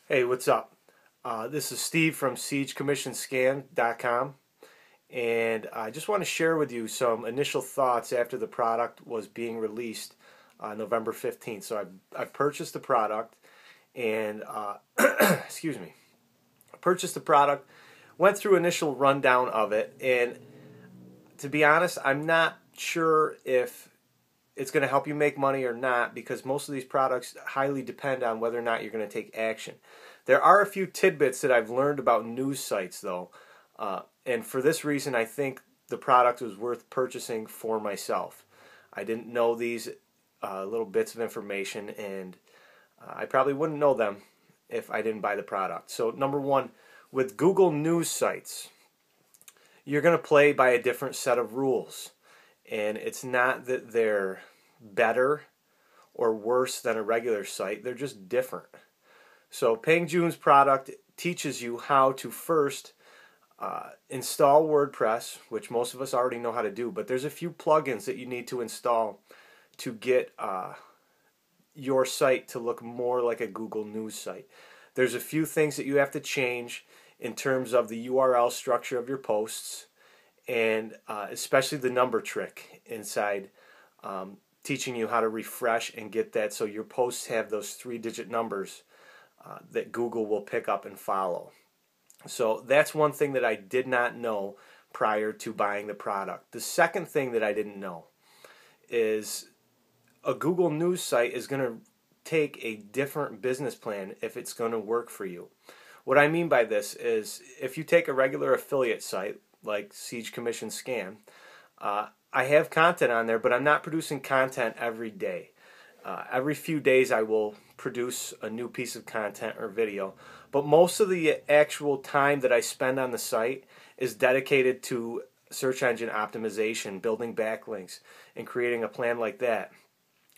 Hey, what's up? This is Steve from SiegeCommissionScan.com, and I just want to share with you some initial thoughts after the product was being released November 15th. So I've purchased the product, and excuse me, purchased the product, went through initial rundown of it, and to be honest, I'm not sure if it's going to help you make money or not, because most of these products highly depend on whether or not you're going to take action. There are a few tidbits that I've learned about news sites, though, and for this reason I think the product was worth purchasing for myself. I didn't know these little bits of information, and I probably wouldn't know them if I didn't buy the product. So number one, with Google News sites, you're going to play by a different set of rules. And it's not that they're better or worse than a regular site, they're just different. So Peng Joon's product teaches you how to first install WordPress, which most of us already know how to do, but there's a few plugins that you need to install to get your site to look more like a Google News site. There's a few things that you have to change in terms of the URL structure of your posts, and especially the number trick inside, teaching you how to refresh and get that so your posts have those 3-digit numbers that Google will pick up and follow. So that's one thing that I did not know prior to buying the product. The second thing that I didn't know is a Google News site is going to take a different business plan if it's going to work for you. What I mean by this is, if you take a regular affiliate site like Siege Commission Scan, I have content on there, but I'm not producing content every day. Every few days I will produce a new piece of content or video, but most of the actual time that I spend on the site is dedicated to search engine optimization, building backlinks, and creating a plan like that.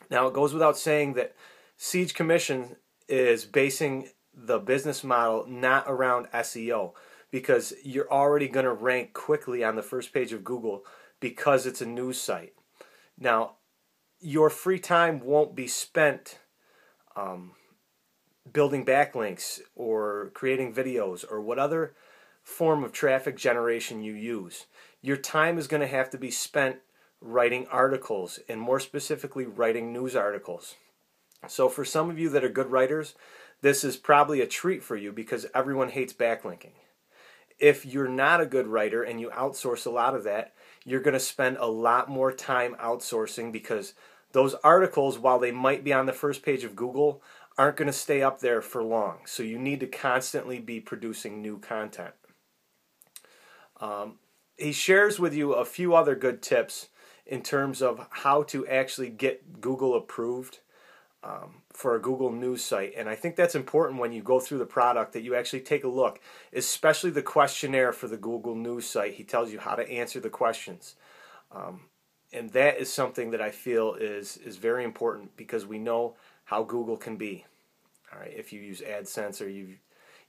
Now, it goes without saying that Siege Commission is basing the business model not around SEO, because you're already going to rank quickly on the first page of Google because it's a news site. Now, your free time won't be spent building backlinks or creating videos or what other form of traffic generation you use. Your time is going to have to be spent writing articles, and more specifically writing news articles. So for some of you that are good writers, this is probably a treat for you, because everyone hates backlinking. If you're not a good writer and you outsource a lot of that, you're going to spend a lot more time outsourcing, because those articles, while they might be on the first page of Google, aren't going to stay up there for long. So you need to constantly be producing new content. He shares with you a few other good tips in terms of how to actually get Google approved for a Google News site. And I think that's important when you go through the product, that you actually take a look, especially the questionnaire for the Google News site. He tells you how to answer the questions. And that is something that I feel is very important, because we know how Google can be. All right, if you use AdSense, or you've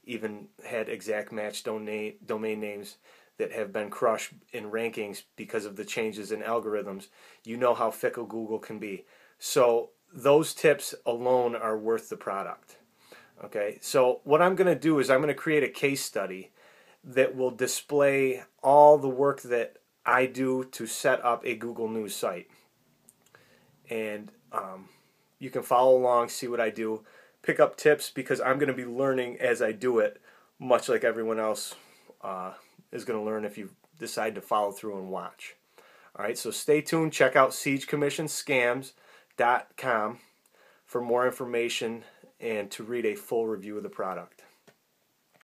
even had exact match domain names that have been crushed in rankings because of the changes in algorithms, you know how fickle Google can be. So those tips alone are worth the product. Okay, so what I'm going to do is I'm going to create a case study that will display all the work that I do to set up a Google News site. And you can follow along, see what I do, pick up tips, because I'm going to be learning as I do it, much like everyone else is going to learn if you decide to follow through and watch. All right, so stay tuned. Check out SiegeCommissionScams.com for more information and to read a full review of the product.